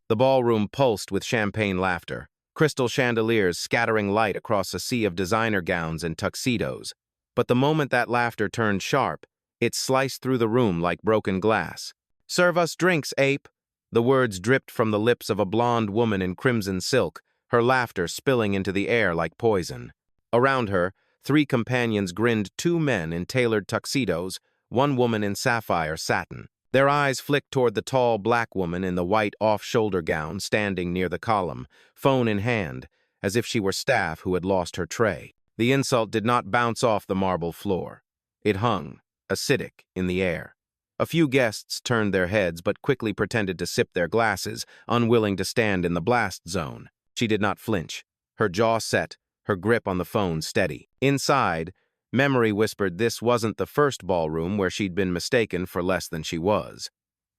The ballroom pulsed with champagne laughter, crystal chandeliers scattering light across a sea of designer gowns and tuxedos. But the moment that laughter turned sharp, it sliced through the room like broken glass. "Serve us drinks, ape!" The words dripped from the lips of a blonde woman in crimson silk, her laughter spilling into the air like poison. Around her, three companions grinned, two men in tailored tuxedos, one woman in sapphire satin. Their eyes flicked toward the tall black woman in the white off-shoulder gown standing near the column, phone in hand, as if she were staff who had lost her tray. The insult did not bounce off the marble floor. It hung, acidic, in the air. A few guests turned their heads but quickly pretended to sip their glasses, unwilling to stand in the blast zone. She did not flinch, her jaw set, her grip on the phone steady. Inside, memory whispered this wasn't the first ballroom where she'd been mistaken for less than she was.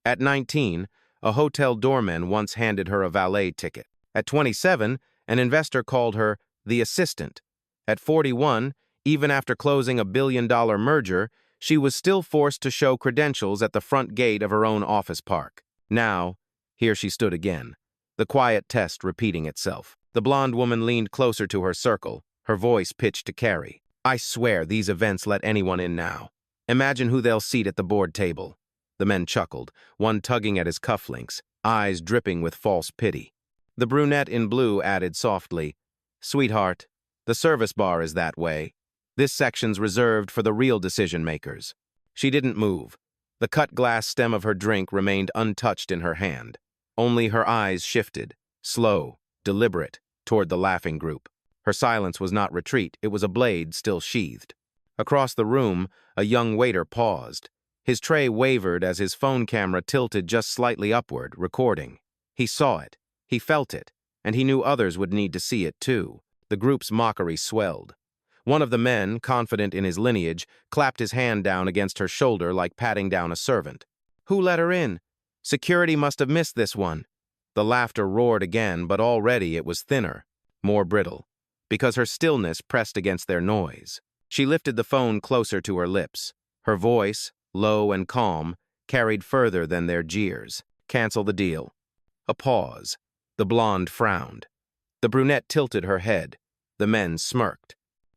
At 19, a hotel doorman once handed her a valet ticket. At 27, an investor called her the assistant. At 41, even after closing a billion-dollar merger, she was still forced to show credentials at the front gate of her own office park. Now, here she stood again, the quiet test repeating itself. The blonde woman leaned closer to her circle, her voice pitched to Carrie. "I swear these events let anyone in now. Imagine who they'll seat at the board table." The men chuckled, one tugging at his cufflinks, eyes dripping with false pity. The brunette in blue added softly, "Sweetheart, the service bar is that way. This section's reserved for the real decision-makers." She didn't move. The cut glass stem of her drink remained untouched in her hand. Only her eyes shifted, slow, deliberate, toward the laughing group. Her silence was not retreat, it was a blade still sheathed. Across the room, a young waiter paused. His tray wavered as his phone camera tilted just slightly upward, recording. He saw it, he felt it, and he knew others would need to see it too. The group's mockery swelled. One of the men, confident in his lineage, clapped his hand down against her shoulder like patting down a servant. "Who let her in? Security must have missed this one." The laughter roared again, but already it was thinner, more brittle, because her stillness pressed against their noise. She lifted the phone closer to her lips. Her voice, low and calm, carried further than their jeers. "Cancel the deal." A pause. The blonde frowned. The brunette tilted her head. The men smirked.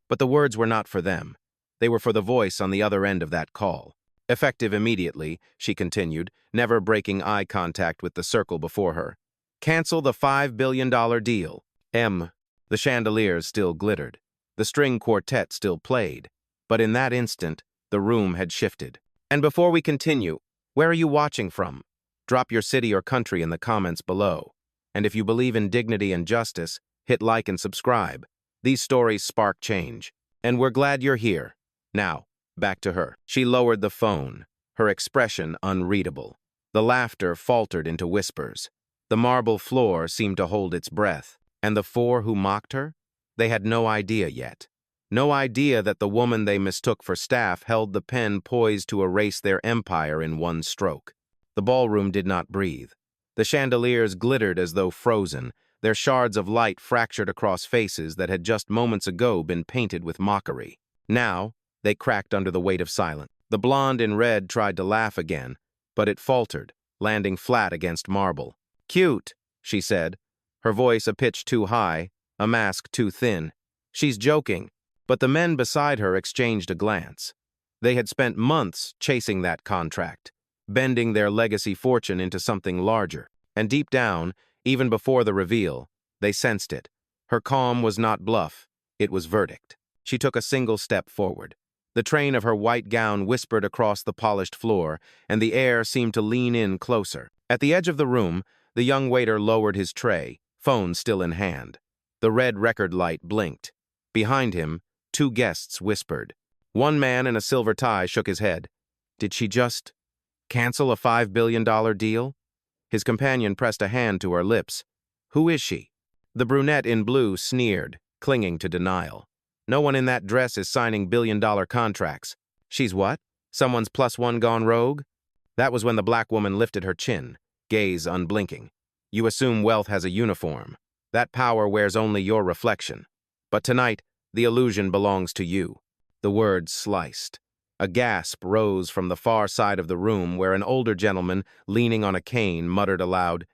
But the words were not for them. They were for the voice on the other end of that call. "Effective immediately," she continued, never breaking eye contact with the circle before her. "Cancel the $5 billion deal." The chandeliers still glittered. The string quartet still played. But in that instant, the room had shifted. And before we continue, where are you watching from? Drop your city or country in the comments below. And if you believe in dignity and justice, hit like and subscribe. These stories spark change. And we're glad you're here. Now, back to her. She lowered the phone, her expression unreadable. The laughter faltered into whispers. The marble floor seemed to hold its breath. And the four who mocked her? They had no idea yet. No idea that the woman they mistook for staff held the pen poised to erase their empire in one stroke. The ballroom did not breathe. The chandeliers glittered as though frozen, their shards of light fractured across faces that had just moments ago been painted with mockery. Now, they cracked under the weight of silence. The blonde in red tried to laugh again, but it faltered, landing flat against marble. "Cute," she said, her voice a pitch too high, a mask too thin. "She's joking." But the men beside her exchanged a glance. They had spent months chasing that contract, bending their legacy fortune into something larger. And deep down, even before the reveal, they sensed it. Her calm was not bluff, it was verdict. She took a single step forward. The train of her white gown whispered across the polished floor, and the air seemed to lean in closer. At the edge of the room, the young waiter lowered his tray, phone still in hand. The red record light blinked. Behind him, two guests whispered. One man in a silver tie shook his head. Did she just cancel a $5 billion deal? His companion pressed a hand to her lips. Who is she? The brunette in blue sneered, clinging to denial. No one in that dress is signing billion-dollar contracts. She's what? Someone's plus one gone rogue? That was when the black woman lifted her chin, gaze unblinking. You assume wealth has a uniform. That power wears only your reflection. But tonight, the illusion belongs to you. The words sliced. A gasp rose from the far side of the room where an older gentleman, leaning on a cane, muttered aloud,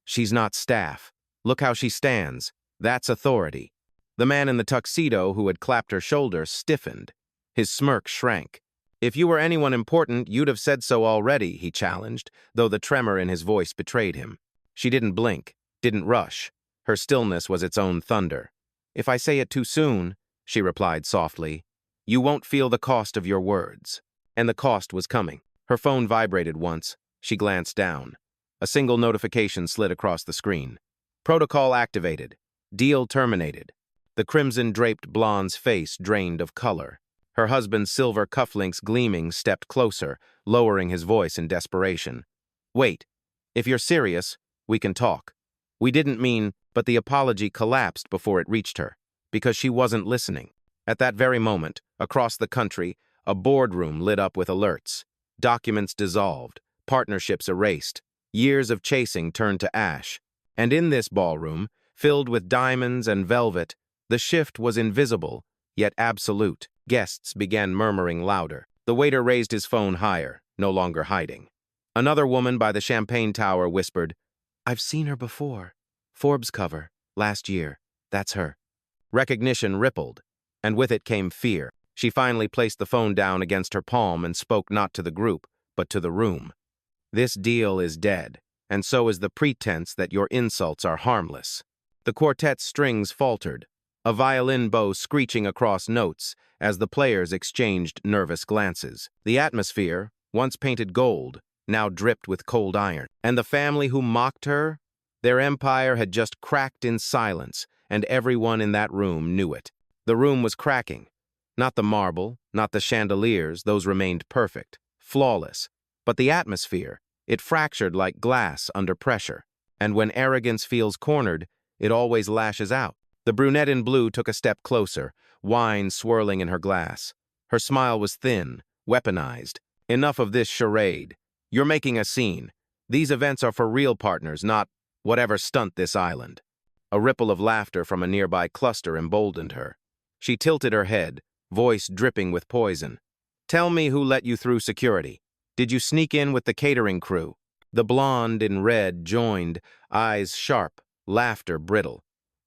She's not staff. Look how she stands. That's authority. The man in the tuxedo who had clapped her shoulder stiffened. His smirk shrank. If you were anyone important, you'd have said so already, he challenged, though the tremor in his voice betrayed him. She didn't blink, didn't rush. Her stillness was its own thunder. If I say it too soon, she replied softly, you won't feel the cost of your words. And the cost was coming. Her phone vibrated once. She glanced down. A single notification slid across the screen. Protocol activated. Deal terminated. The crimson-draped blonde's face drained of color. Her husband's silver cufflinks gleaming stepped closer, lowering his voice in desperation. Wait. If you're serious, we can talk. We didn't mean, but the apology collapsed before it reached her, because she wasn't listening. At that very moment, across the country, a boardroom lit up with alerts. Documents dissolved, partnerships erased, years of chasing turned to ash. And in this ballroom, filled with diamonds and velvet, the shift was invisible, yet absolute. Guests began murmuring louder. The waiter raised his phone higher, no longer hiding. Another woman by the champagne tower whispered, I've seen her before. Forbes cover, last year. That's her. Recognition rippled, and with it came fear. She finally placed the phone down against her palm and spoke not to the group, but to the room. This deal is dead, and so is the pretense that your insults are harmless. The quartet's strings faltered, a violin bow screeching across notes as the players exchanged nervous glances. The atmosphere, once painted gold, now dripped with cold iron. And the family who mocked her? Their empire had just cracked in silence, and everyone in that room knew it. The room was cracking. Not the marble, not the chandeliers, those remained perfect, flawless. But the atmosphere, it fractured like glass under pressure. And when arrogance feels cornered, it always lashes out. The brunette in blue took a step closer, wine swirling in her glass. Her smile was thin, weaponized. Enough of this charade. You're making a scene. These events are for real partners, not whatever stunt this island. A ripple of laughter from a nearby cluster emboldened her. She tilted her head, voice dripping with poison. Tell me who let you through security. Did you sneak in with the catering crew? The blonde in red joined, eyes sharp, laughter brittle.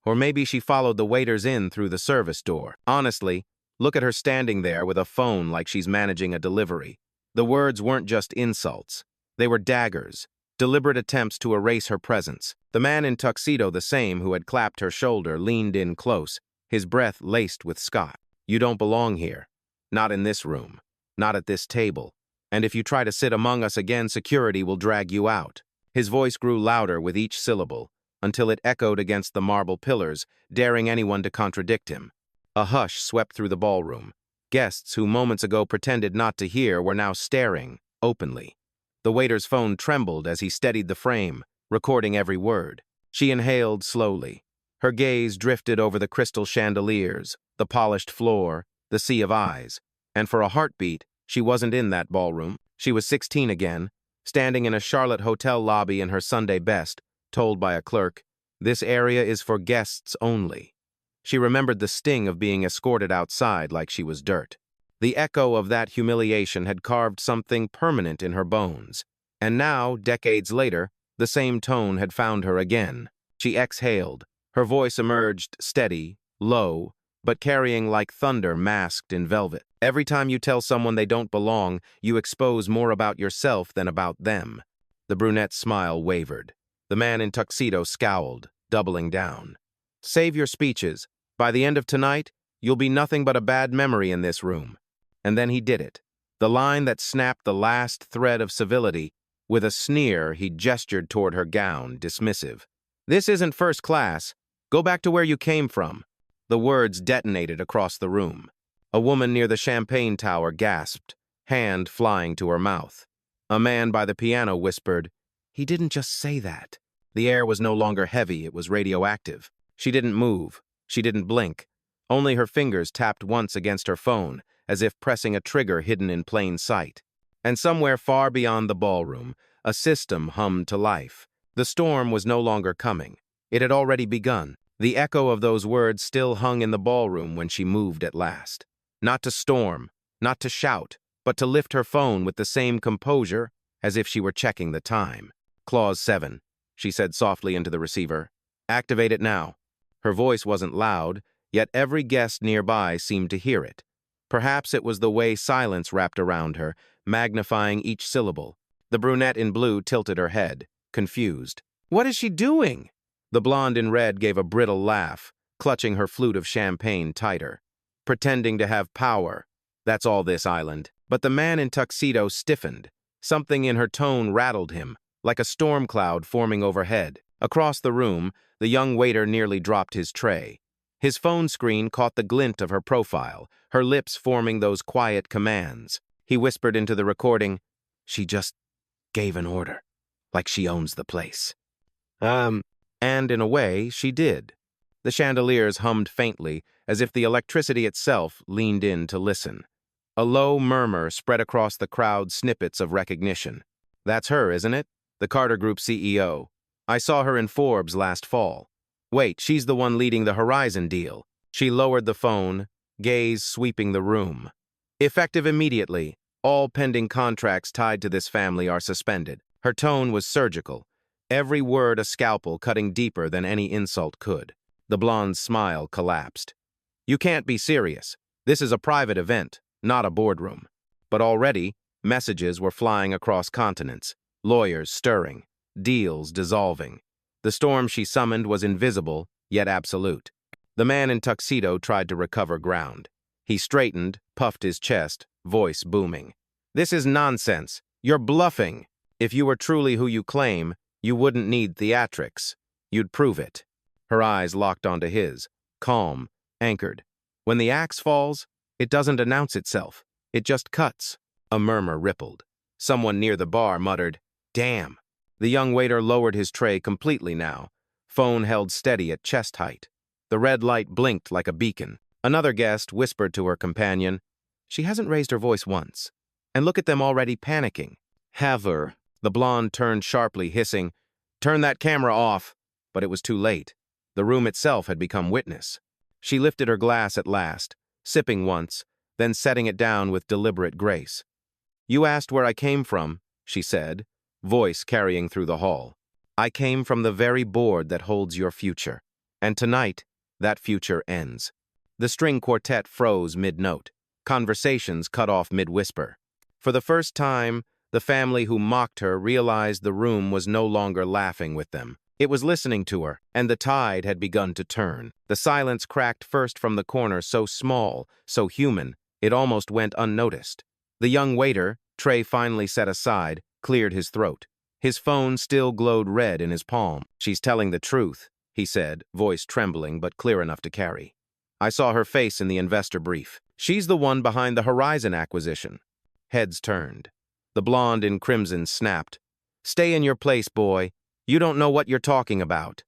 Or maybe she followed the waiters in through the service door. Honestly, look at her standing there with a phone like she's managing a delivery. The words weren't just insults. They were daggers, deliberate attempts to erase her presence. The man in tuxedo, the same who had clapped her shoulder, leaned in close, his breath laced with scotch. You don't belong here. Not in this room. Not at this table. And if you try to sit among us again, security will drag you out. His voice grew louder with each syllable, until it echoed against the marble pillars, daring anyone to contradict him. A hush swept through the ballroom. Guests who moments ago pretended not to hear were now staring, openly. The waiter's phone trembled as he steadied the frame, recording every word. She inhaled slowly. Her gaze drifted over the crystal chandeliers, the polished floor, the sea of eyes. And for a heartbeat, she wasn't in that ballroom. She was 16 again, standing in a Charlotte hotel lobby in her Sunday best, told by a clerk, "This area is for guests only." She remembered the sting of being escorted outside like she was dirt. The echo of that humiliation had carved something permanent in her bones. And now, decades later, the same tone had found her again. She exhaled. Her voice emerged steady, low, but carrying like thunder masked in velvet. Every time you tell someone they don't belong, you expose more about yourself than about them. The brunette's smile wavered. The man in tuxedo scowled, doubling down. Save your speeches. By the end of tonight, you'll be nothing but a bad memory in this room. And then he did it. The line that snapped the last thread of civility. With a sneer, he gestured toward her gown, dismissive. This isn't first class. Go back to where you came from. The words detonated across the room. A woman near the champagne tower gasped, hand flying to her mouth. A man by the piano whispered, "He didn't just say that." The air was no longer heavy, it was radioactive. She didn't move. She didn't blink. Only her fingers tapped once against her phone, as if pressing a trigger hidden in plain sight. And somewhere far beyond the ballroom, a system hummed to life. The storm was no longer coming. It had already begun. The echo of those words still hung in the ballroom when she moved at last. Not to storm, not to shout, but to lift her phone with the same composure as if she were checking the time. Clause 7. she said softly into the receiver. "Activate it now." Her voice wasn't loud, yet every guest nearby seemed to hear it. Perhaps it was the way silence wrapped around her, magnifying each syllable. The brunette in blue tilted her head, confused. "What is she doing?" The blonde in red gave a brittle laugh, clutching her flute of champagne tighter. "Pretending to have power. That's all this island." But the man in tuxedo stiffened. Something in her tone rattled him, like a storm cloud forming overhead. Across the room, the young waiter nearly dropped his tray. His phone screen caught the glint of her profile, her lips forming those quiet commands. He whispered into the recording, "She just gave an order, like she owns the place." And in a way, she did. The chandeliers hummed faintly, as if the electricity itself leaned in to listen. A low murmur spread across the crowd, snippets of recognition. "That's her, isn't it? The Carter Group CEO. I saw her in Forbes last fall. Wait, she's the one leading the Horizon deal." She lowered the phone, gaze sweeping the room. "Effective immediately. All pending contracts tied to this family are suspended." Her tone was surgical, every word a scalpel cutting deeper than any insult could. The blonde's smile collapsed. "You can't be serious. This is a private event, not a boardroom." But already, messages were flying across continents, lawyers stirring, deals dissolving. The storm she summoned was invisible, yet absolute. The man in tuxedo tried to recover ground. He straightened, puffed his chest, voice booming. "This is nonsense. You're bluffing. If you were truly who you claim, you wouldn't need theatrics. You'd prove it." Her eyes locked onto his, calm, anchored. When the axe falls, it doesn't announce itself. It just cuts. A murmur rippled. Someone near the bar muttered, "Damn." The young waiter lowered his tray completely now, phone held steady at chest height. The red light blinked like a beacon. Another guest whispered to her companion, "She hasn't raised her voice once. And look at them already panicking." "Have her." The blonde turned sharply, hissing, "Turn that camera off." But it was too late. The room itself had become witness. She lifted her glass at last, sipping once, then setting it down with deliberate grace. "You asked where I came from," she said, voice carrying through the hall. "I came from the very board that holds your future. And tonight, that future ends." The string quartet froze mid-note. Conversations cut off mid-whisper. For the first time, the family who mocked her realized the room was no longer laughing with them. It was listening to her, and the tide had begun to turn. The silence cracked first from the corner, so small, so human, it almost went unnoticed. The young waiter, tray finally set aside, cleared his throat. His phone still glowed red in his palm. "She's telling the truth," he said, voice trembling but clear enough to carry. "I saw her face in the investor brief. She's the one behind the Horizon acquisition." Heads turned. The blonde in crimson snapped, "Stay in your place, boy. You don't know what you're talking about."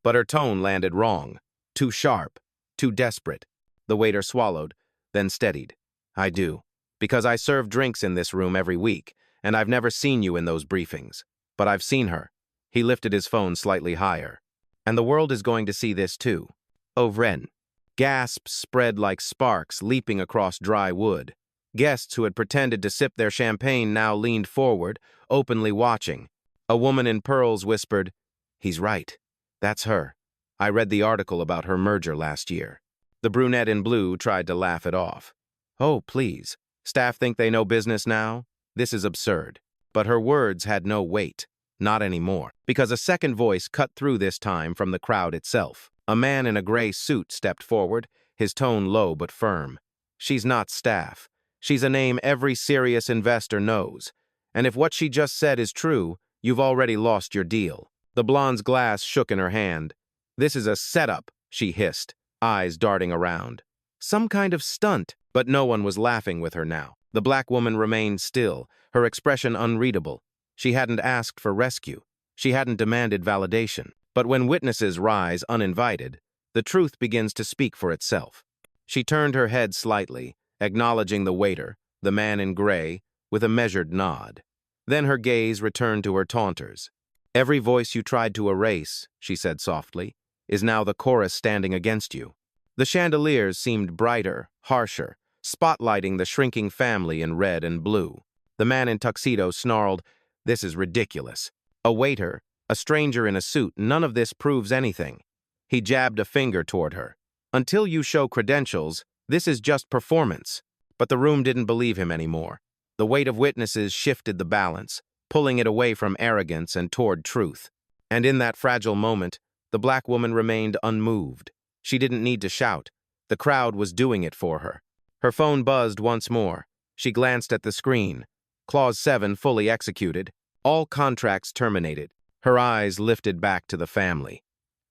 But her tone landed wrong. Too sharp. Too desperate. The waiter swallowed, then steadied. "I do. Because I serve drinks in this room every week, and I've never seen you in those briefings. But I've seen her." He lifted his phone slightly higher. "And the world is going to see this too." Ovren. Gasps spread like sparks leaping across dry wood. Guests who had pretended to sip their champagne now leaned forward, openly watching. A woman in pearls whispered, "He's right. That's her. I read the article about her merger last year." The brunette in blue tried to laugh it off. "Oh, please. Staff think they know business now? This is absurd." But her words had no weight. Not anymore. Because a second voice cut through this time from the crowd itself. A man in a gray suit stepped forward, his tone low but firm. "She's not staff. She's a name every serious investor knows. And if what she just said is true, you've already lost your deal." The blonde's glass shook in her hand. "This is a setup," she hissed, eyes darting around. Some kind of stunt, but no one was laughing with her now. The black woman remained still, her expression unreadable. She hadn't asked for rescue. She hadn't demanded validation. But when witnesses rise uninvited, the truth begins to speak for itself. She turned her head slightly, acknowledging the waiter, the man in gray, with a measured nod. Then her gaze returned to her taunters. "Every voice you tried to erase," she said softly, "is now the chorus standing against you." The chandeliers seemed brighter, harsher, spotlighting the shrinking family in red and blue. The man in tuxedo snarled, "This is ridiculous." A waiter, A stranger in a suit, none of this proves anything. He jabbed a finger toward her. Until you show credentials, this is just performance. But the room didn't believe him anymore. The weight of witnesses shifted the balance, pulling it away from arrogance and toward truth. And in that fragile moment, the black woman remained unmoved. She didn't need to shout. The crowd was doing it for her. Her phone buzzed once more. She glanced at the screen. Clause 7 fully executed. All contracts terminated. Her eyes lifted back to the family.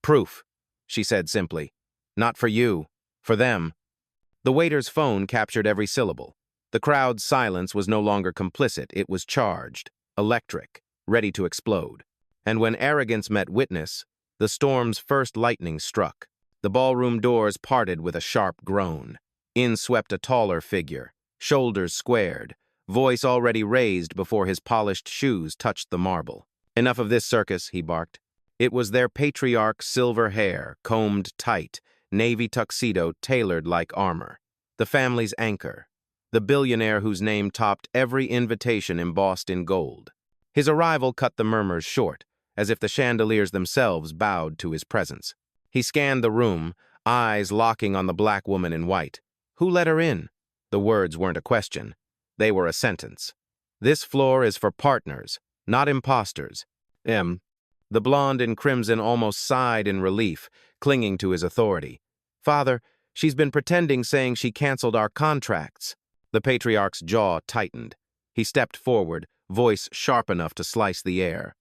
Proof, she said simply. Not for you. For them. The waiter's phone captured every syllable. The crowd's silence was no longer complicit. It was charged, electric, ready to explode. And when arrogance met witness, the storm's first lightning struck. The ballroom doors parted with a sharp groan. In swept a taller figure, shoulders squared, voice already raised before his polished shoes touched the marble. Enough of this circus, he barked. It was their patriarch's silver hair, combed tight, navy tuxedo tailored like armor. The family's anchor. The billionaire whose name topped every invitation embossed in gold. His arrival cut the murmurs short, as if the chandeliers themselves bowed to his presence. He scanned the room, eyes locking on the black woman in white. Who let her in? The words weren't a question. They were a sentence. This floor is for partners, not imposters. The blonde in crimson almost sighed in relief, clinging to his authority. Father, she's been pretending, saying she canceled our contracts. The patriarch's jaw tightened. He stepped forward, voice sharp enough to slice the air.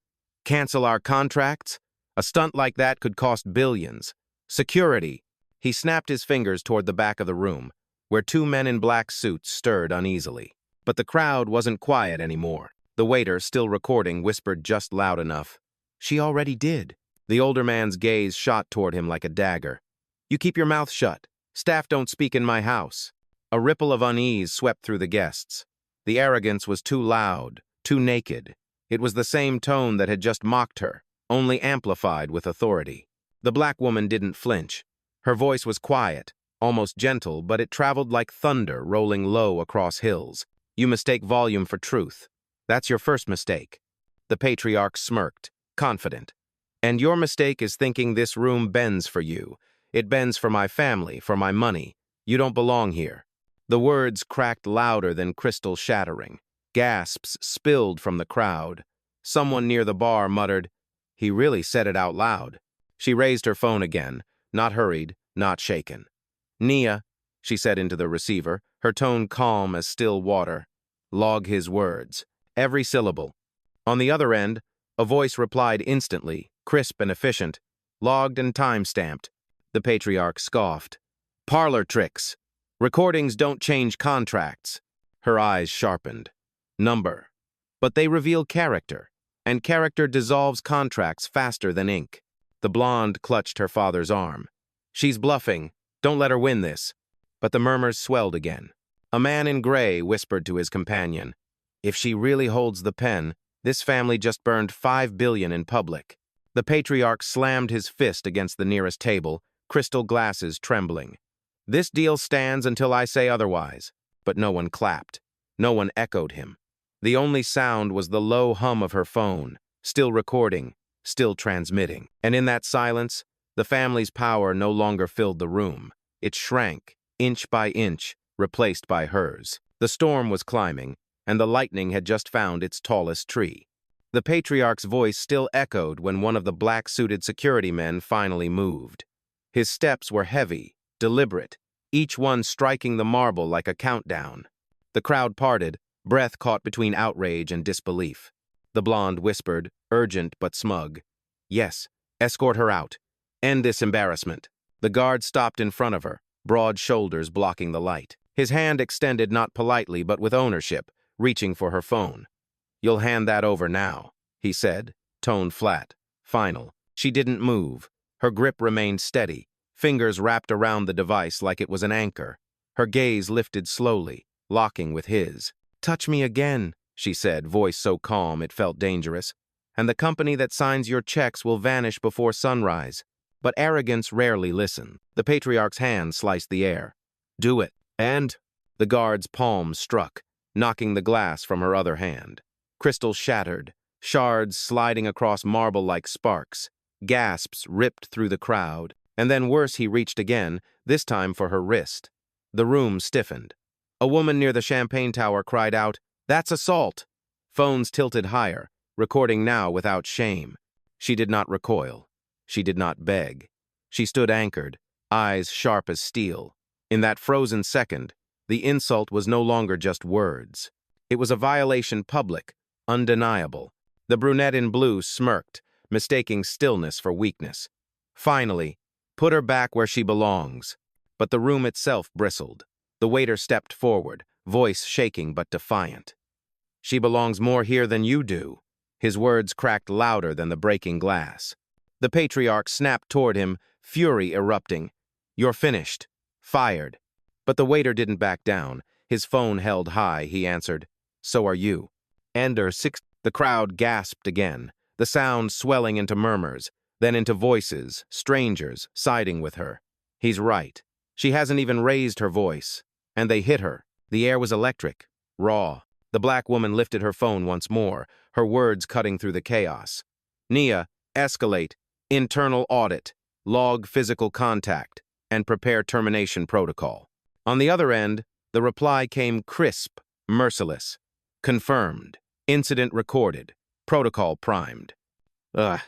Cancel our contracts? A stunt like that could cost billions. Security. He snapped his fingers toward the back of the room, where two men in black suits stirred uneasily. But the crowd wasn't quiet anymore. The waiter, still recording, whispered just loud enough. She already did. The older man's gaze shot toward him like a dagger. You keep your mouth shut. Staff don't speak in my house. A ripple of unease swept through the guests. The arrogance was too loud, too naked. It was the same tone that had just mocked her, only amplified with authority. The black woman didn't flinch. Her voice was quiet, almost gentle, but it traveled like thunder rolling low across hills. You mistake volume for truth. That's your first mistake. The patriarch smirked, confident. And your mistake is thinking this room bends for you. It bends for my family, for my money. You don't belong here. The words cracked louder than crystal shattering. Gasps spilled from the crowd. Someone near the bar muttered, he really said it out loud. She raised her phone again, not hurried, not shaken. Nia, she said into the receiver, her tone calm as still water. Log his words. Every syllable. On the other end, a voice replied instantly, crisp and efficient. Logged and time-stamped. The patriarch scoffed. Parlor tricks. Recordings don't change contracts. Her eyes sharpened. Number. But they reveal character, and character dissolves contracts faster than ink. The blonde clutched her father's arm. She's bluffing. Don't let her win this. But the murmurs swelled again. A man in gray whispered to his companion, if she really holds the pen, this family just burned $5 billion in public. The patriarch slammed his fist against the nearest table, crystal glasses trembling. This deal stands until I say otherwise. But no one clapped. No one echoed him. The only sound was the low hum of her phone, still recording, still transmitting. And in that silence, the family's power no longer filled the room. It shrank, inch by inch, replaced by hers. The storm was climbing, and the lightning had just found its tallest tree. The patriarch's voice still echoed when one of the black-suited security men finally moved. His steps were heavy, deliberate, each one striking the marble like a countdown. The crowd parted, breath caught between outrage and disbelief. The blonde whispered, urgent but smug, yes, escort her out. End this embarrassment. The guard stopped in front of her, broad shoulders blocking the light. His hand extended not politely but with ownership, reaching for her phone. You'll hand that over now, he said, tone flat, final. She didn't move. Her grip remained steady, fingers wrapped around the device like it was an anchor. Her gaze lifted slowly, locking with his. Touch me again, she said, voice so calm it felt dangerous. And the company that signs your checks will vanish before sunrise. But arrogance rarely listens. The patriarch's hand sliced the air. Do it. And the guard's palm struck, knocking the glass from her other hand. Crystal shattered, shards sliding across marble like sparks. Gasps ripped through the crowd, and then worse, he reached again, this time for her wrist. The room stiffened. A woman near the champagne tower cried out, "That's assault!" Phones tilted higher, recording now without shame. She did not recoil. She did not beg. She stood anchored, eyes sharp as steel. In that frozen second, the insult was no longer just words. It was a violation public, undeniable. The brunette in blue smirked, mistaking stillness for weakness. Finally, put her back where she belongs. But the room itself bristled. The waiter stepped forward, voice shaking but defiant. "She belongs more here than you do." His words cracked louder than the breaking glass. The patriarch snapped toward him, fury erupting. "You're finished. Fired." But the waiter didn't back down. His phone held high, he answered, "So are you." Ender 6. The crowd gasped again, the sound swelling into murmurs, then into voices, strangers, siding with her. He's right. She hasn't even raised her voice. And they hit her. The air was electric, raw. The black woman lifted her phone once more, her words cutting through the chaos. "Nia, escalate, internal audit, log physical contact, and prepare termination protocol." On the other end, the reply came crisp, merciless. "Confirmed. Incident recorded. Protocol primed." Ugh.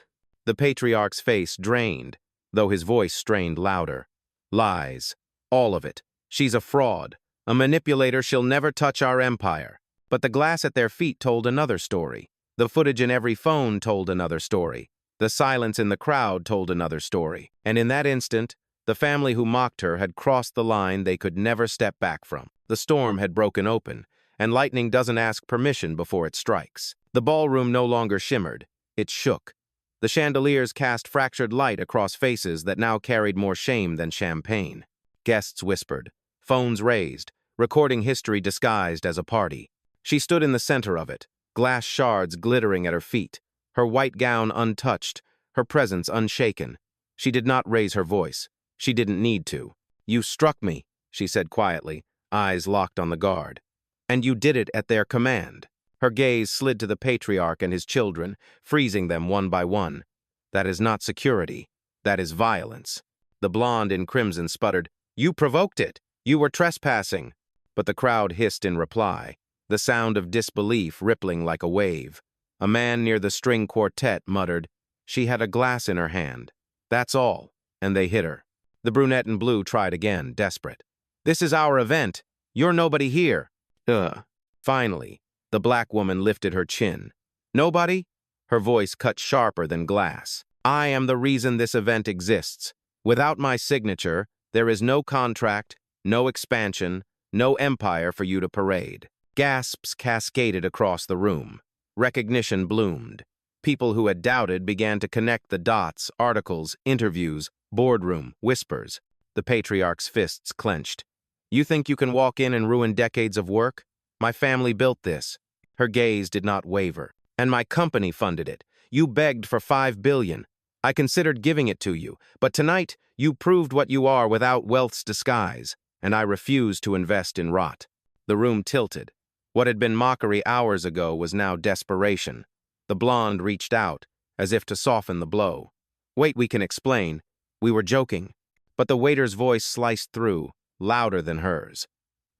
The patriarch's face drained, though his voice strained louder. "Lies. All of it. She's a fraud. A manipulator. She'll never touch our empire." But the glass at their feet told another story. The footage in every phone told another story. The silence in the crowd told another story. And in that instant, the family who mocked her had crossed the line they could never step back from. The storm had broken open, and lightning doesn't ask permission before it strikes. The ballroom no longer shimmered. It shook. The chandeliers cast fractured light across faces that now carried more shame than champagne. Guests whispered. Phones raised, recording history disguised as a party. She stood in the center of it, glass shards glittering at her feet, her white gown untouched, her presence unshaken. She did not raise her voice. She didn't need to. "You struck me," she said quietly, eyes locked on the guard. "And you did it at their command." Her gaze slid to the patriarch and his children, freezing them one by one. "That is not security. That is violence." The blonde in crimson sputtered, "You provoked it. You were trespassing." But the crowd hissed in reply, the sound of disbelief rippling like a wave. A man near the string quartet muttered, "She had a glass in her hand. That's all." And they hit her. The brunette in blue tried again, desperate. "This is our event. You're nobody here." Ugh. Finally, the black woman lifted her chin. "Nobody?" Her voice cut sharper than glass. "I am the reason this event exists. Without my signature, there is no contract, no expansion, no empire for you to parade." Gasps cascaded across the room. Recognition bloomed. People who had doubted began to connect the dots, articles, interviews, boardroom, whispers. The patriarch's fists clenched. "You think you can walk in and ruin decades of work? My family built this." Her gaze did not waver. "And my company funded it. You begged for $5 billion. I considered giving it to you, but tonight you proved what you are without wealth's disguise, and I refuse to invest in rot." The room tilted. What had been mockery hours ago was now desperation. The blonde reached out, as if to soften the blow. "Wait, we can explain. We were joking." But the waiter's voice sliced through, louder than hers.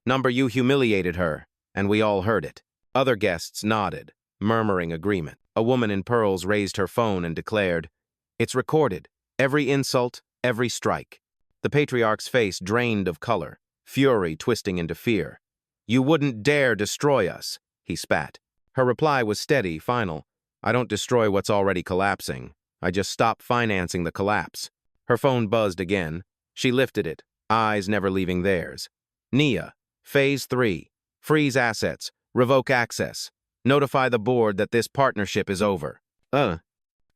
"Number, you humiliated her, and we all heard it." Other guests nodded, murmuring agreement. A woman in pearls raised her phone and declared, "It's recorded. Every insult, every strike." The patriarch's face drained of color, fury twisting into fear. "You wouldn't dare destroy us," he spat. Her reply was steady, final. "I don't destroy what's already collapsing. I just stop financing the collapse." Her phone buzzed again. She lifted it, eyes never leaving theirs. "Nia, Phase 3. Freeze assets. Revoke access. Notify the board that this partnership is over."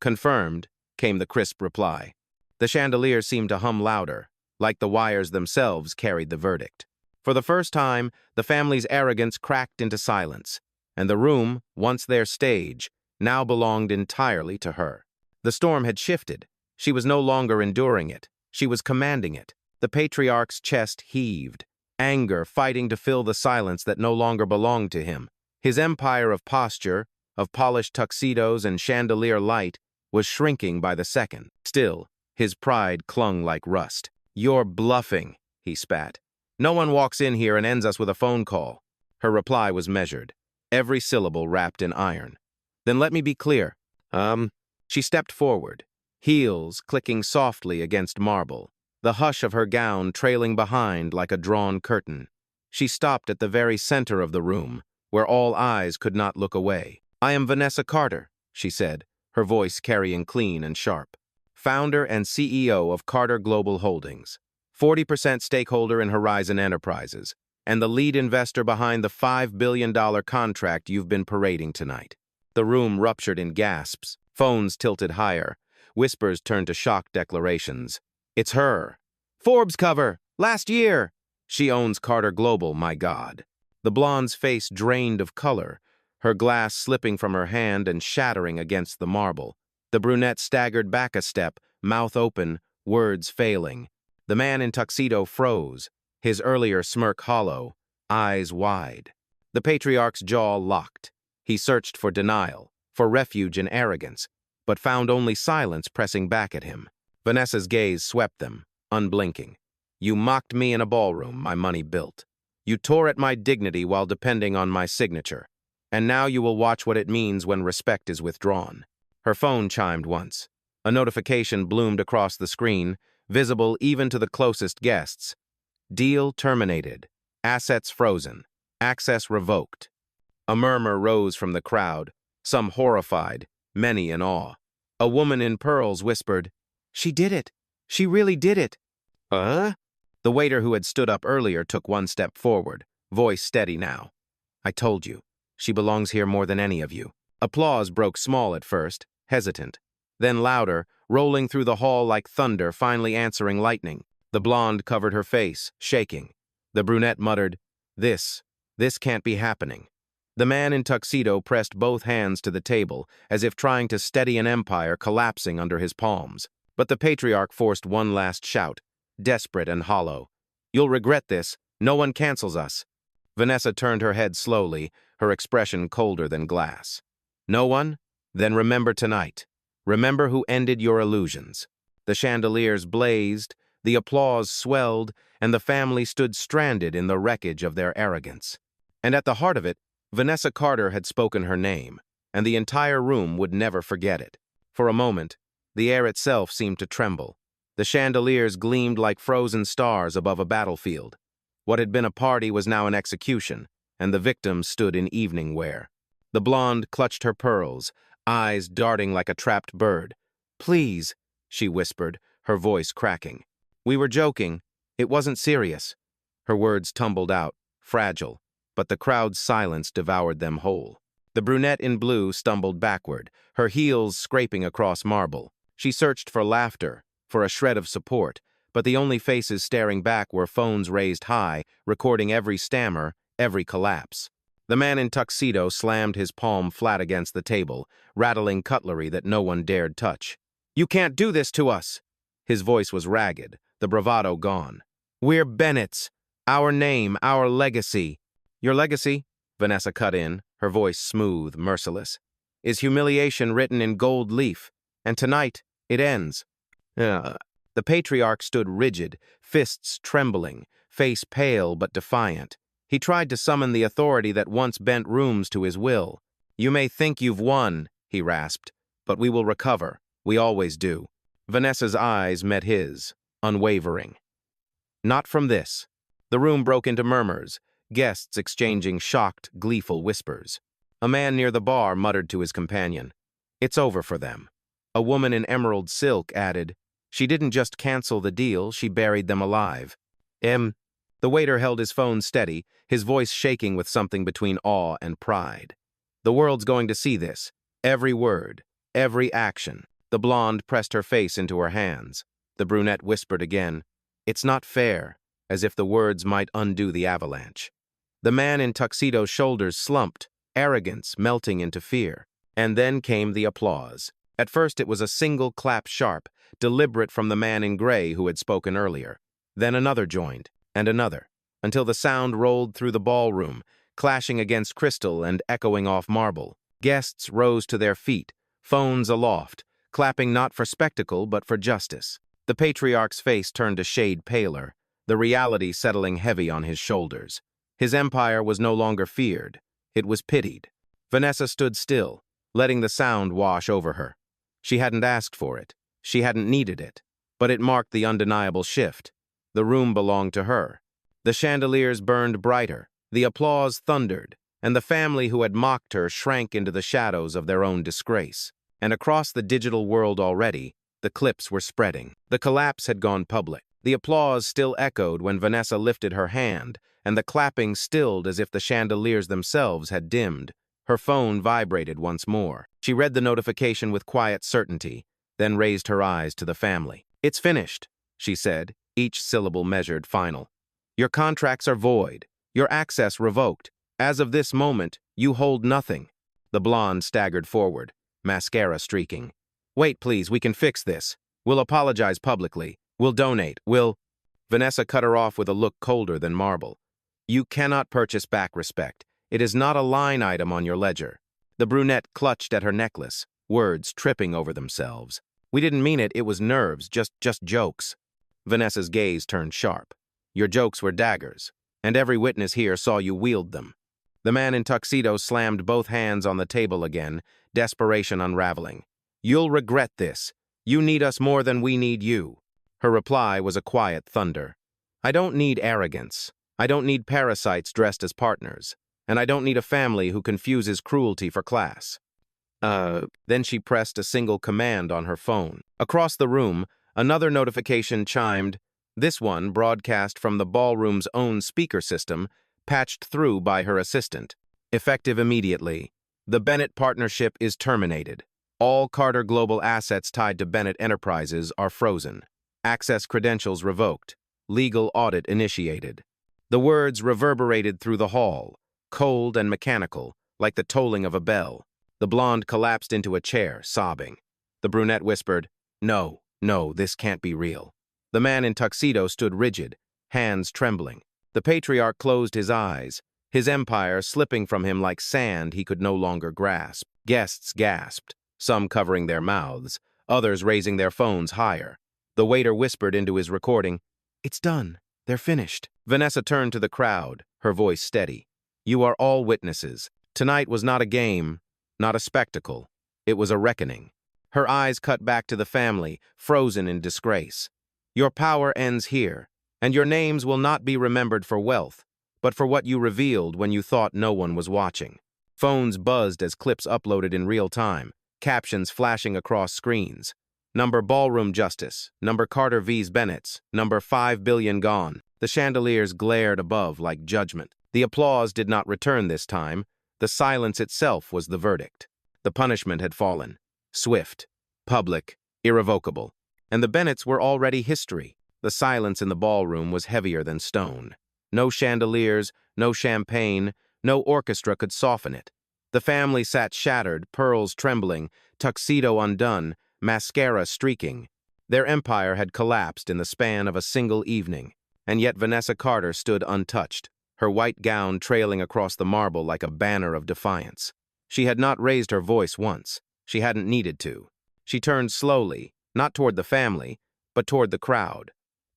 Confirmed," came the crisp reply. The chandeliers seemed to hum louder, like the wires themselves carried the verdict. For the first time, the family's arrogance cracked into silence, and the room, once their stage, now belonged entirely to her. The storm had shifted. She was no longer enduring it. She was commanding it. The patriarch's chest heaved, anger fighting to fill the silence that no longer belonged to him. His empire of posture, of polished tuxedos and chandelier light, was shrinking by the second. Still, his pride clung like rust. "You're bluffing," he spat. "No one walks in here and ends us with a phone call." Her reply was measured, every syllable wrapped in iron. "Then let me be clear." She stepped forward, heels clicking softly against marble, the hush of her gown trailing behind like a drawn curtain. She stopped at the very center of the room, where all eyes could not look away. "I am Vanessa Carter," she said, her voice carrying clean and sharp. "Founder and CEO of Carter Global Holdings, 40% stakeholder in Horizon Enterprises, and the lead investor behind the $5 billion contract you've been parading tonight." The room ruptured in gasps, phones tilted higher, whispers turned to shocked declarations. "It's her. Forbes cover! Last year! She owns Carter Global, my God." The blonde's face drained of color, her glass slipping from her hand and shattering against the marble. The brunette staggered back a step, mouth open, words failing. The man in tuxedo froze, his earlier smirk hollow, eyes wide. The patriarch's jaw locked. He searched for denial, for refuge in arrogance, but found only silence pressing back at him. Vanessa's gaze swept them, unblinking. "You mocked me in a ballroom my money built. You tore at my dignity while depending on my signature. And now you will watch what it means when respect is withdrawn." Her phone chimed once. A notification bloomed across the screen, visible even to the closest guests. "Deal terminated. Assets frozen. Access revoked." A murmur rose from the crowd, some horrified, many in awe. A woman in pearls whispered, "She did it. She really did it." The waiter who had stood up earlier took one step forward, voice steady now. "I told you. She belongs here more than any of you." Applause broke small at first, hesitant, then louder, rolling through the hall like thunder, finally answering lightning. The blonde covered her face, shaking. The brunette muttered, This can't be happening." The man in tuxedo pressed both hands to the table, as if trying to steady an empire collapsing under his palms. But the patriarch forced one last shout, desperate and hollow. "You'll regret this. No one cancels us." Vanessa turned her head slowly, her expression colder than glass. "No one? Then remember tonight. Remember who ended your illusions." The chandeliers blazed, the applause swelled, and the family stood stranded in the wreckage of their arrogance. And at the heart of it, Vanessa Carter had spoken her name, and the entire room would never forget it. For a moment, the air itself seemed to tremble. The chandeliers gleamed like frozen stars above a battlefield. What had been a party was now an execution, and the victims stood in evening wear. The blonde clutched her pearls, eyes darting like a trapped bird. "Please," she whispered, her voice cracking. "We were joking. It wasn't serious." Her words tumbled out, fragile, but the crowd's silence devoured them whole. The brunette in blue stumbled backward, her heels scraping across marble. She searched for laughter, for a shred of support, but the only faces staring back were phones raised high, recording every stammer, every collapse. The man in tuxedo slammed his palm flat against the table, rattling cutlery that no one dared touch. "You can't do this to us!" His voice was ragged, the bravado gone. "We're Bennett's. Our name, our legacy." "Your legacy," Vanessa cut in, her voice smooth, merciless, "is humiliation written in gold leaf, and tonight it ends." The patriarch stood rigid, fists trembling, face pale but defiant. He tried to summon the authority that once bent rooms to his will. "You may think you've won," he rasped, "but we will recover. We always do." Vanessa's eyes met his, unwavering. "Not from this." The room broke into murmurs, guests exchanging shocked, gleeful whispers. A man near the bar muttered to his companion, "It's over for them." A woman in emerald silk added, "She didn't just cancel the deal, she buried them alive." The waiter held his phone steady, his voice shaking with something between awe and pride. "The world's going to see this. Every word, every action." The blonde pressed her face into her hands. The brunette whispered again, "It's not fair," as if the words might undo the avalanche. The man in tuxedo's shoulders slumped, arrogance melting into fear. And then came the applause. At first it was a single clap sharp, deliberate from the man in gray who had spoken earlier. Then another joined, and another, until the sound rolled through the ballroom, clashing against crystal and echoing off marble. Guests rose to their feet, phones aloft, clapping not for spectacle but for justice. The patriarch's face turned a shade paler, the reality settling heavy on his shoulders. His empire was no longer feared. It was pitied. Vanessa stood still, letting the sound wash over her. She hadn't asked for it. She hadn't needed it. But it marked the undeniable shift. The room belonged to her. The chandeliers burned brighter, the applause thundered, and the family who had mocked her shrank into the shadows of their own disgrace. And across the digital world already, the clips were spreading. The collapse had gone public. The applause still echoed when Vanessa lifted her hand, and the clapping stilled as if the chandeliers themselves had dimmed. Her phone vibrated once more. She read the notification with quiet certainty, then raised her eyes to the family. "It's finished," she said, each syllable measured final. "Your contracts are void. Your access revoked. As of this moment, you hold nothing." The blonde staggered forward, mascara streaking. "Wait, please, we can fix this. We'll apologize publicly. We'll donate. We'll—" Vanessa cut her off with a look colder than marble. "You cannot purchase back respect. It is not a line item on your ledger." The brunette clutched at her necklace, words tripping over themselves. "We didn't mean it. It was nerves, just jokes." Vanessa's gaze turned sharp. "Your jokes were daggers, and every witness here saw you wield them." The man in tuxedo slammed both hands on the table again, desperation unraveling. "You'll regret this. You need us more than we need you." Her reply was a quiet thunder. "I don't need arrogance. I don't need parasites dressed as partners. And I don't need a family who confuses cruelty for class." Then she pressed a single command on her phone. Across the room, another notification chimed, this one broadcast from the ballroom's own speaker system, patched through by her assistant. "Effective immediately. The Bennett partnership is terminated. All Carter Global assets tied to Bennett Enterprises are frozen. Access credentials revoked. Legal audit initiated." The words reverberated through the hall, cold and mechanical, like the tolling of a bell. The blonde collapsed into a chair, sobbing. The brunette whispered, No, this can't be real." The man in tuxedo stood rigid, hands trembling. The patriarch closed his eyes, his empire slipping from him like sand he could no longer grasp. Guests gasped, some covering their mouths, others raising their phones higher. The waiter whispered into his recording, "It's done. They're finished." Vanessa turned to the crowd, her voice steady. "You are all witnesses. Tonight was not a game, not a spectacle. It was a reckoning." Her eyes cut back to the family, frozen in disgrace. "Your power ends here, and your names will not be remembered for wealth, but for what you revealed when you thought no one was watching." Phones buzzed as clips uploaded in real time, captions flashing across screens. Number Ballroom Justice, number Carter vs. Bennett's, number 5 billion gone. The chandeliers glared above like judgment. The applause did not return this time. The silence itself was the verdict. The punishment had fallen. Swift, public, irrevocable. And the Bennetts were already history. The silence in the ballroom was heavier than stone. No chandeliers, no champagne, no orchestra could soften it. The family sat shattered, pearls trembling, tuxedo undone, mascara streaking. Their empire had collapsed in the span of a single evening. And yet Vanessa Carter stood untouched, her white gown trailing across the marble like a banner of defiance. She had not raised her voice once. She hadn't needed to. She turned slowly, not toward the family, but toward the crowd.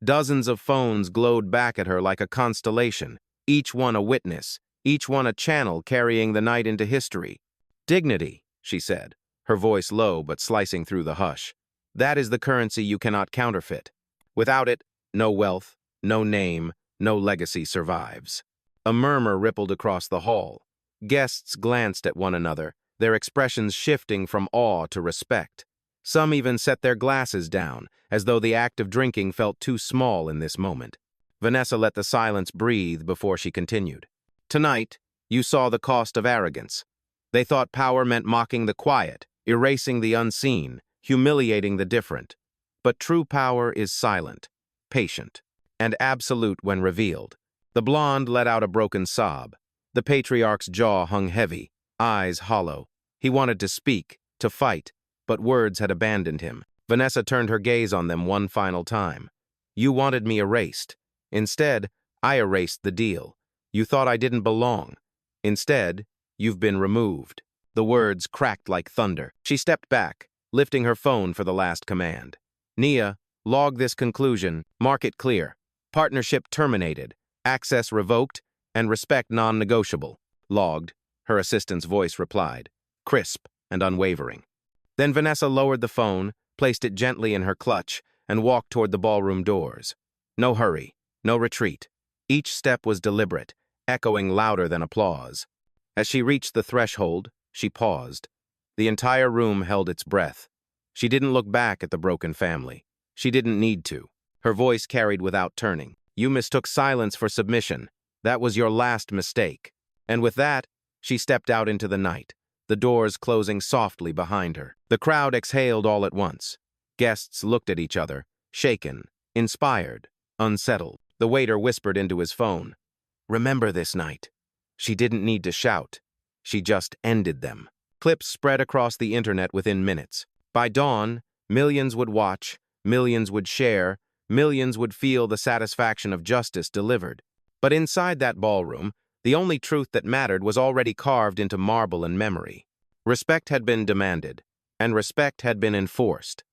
Dozens of phones glowed back at her like a constellation, each one a witness, each one a channel carrying the night into history. "Dignity," she said, her voice low but slicing through the hush. "That is the currency you cannot counterfeit. Without it, no wealth, no name, no legacy survives." A murmur rippled across the hall. Guests glanced at one another, their expressions shifting from awe to respect. Some even set their glasses down, as though the act of drinking felt too small in this moment. Vanessa let the silence breathe before she continued. "Tonight, you saw the cost of arrogance. They thought power meant mocking the quiet, erasing the unseen, humiliating the different. But true power is silent, patient, and absolute when revealed." The blonde let out a broken sob. The patriarch's jaw hung heavy, eyes hollow. He wanted to speak, to fight, but words had abandoned him. Vanessa turned her gaze on them one final time. "You wanted me erased. Instead, I erased the deal. You thought I didn't belong. Instead, you've been removed." The words cracked like thunder. She stepped back, lifting her phone for the last command. Nia, log this conclusion, mark it clear. Partnership terminated, access revoked, and respect non-negotiable. Logged, her assistant's voice replied, crisp and unwavering. Then Vanessa lowered the phone, placed it gently in her clutch, and walked toward the ballroom doors. No hurry, no retreat. Each step was deliberate, echoing louder than applause. As she reached the threshold, she paused. The entire room held its breath. She didn't look back at the broken family. She didn't need to. Her voice carried without turning. You mistook silence for submission. That was your last mistake. And with that, she stepped out into the night, the doors closing softly behind her. The crowd exhaled all at once. Guests looked at each other, shaken, inspired, unsettled. The waiter whispered into his phone, "Remember this night." She didn't need to shout. She just ended them. Clips spread across the internet within minutes. By dawn, millions would watch, millions would share, millions would feel the satisfaction of justice delivered. But inside that ballroom, the only truth that mattered was already carved into marble and memory. Respect had been demanded, and respect had been enforced.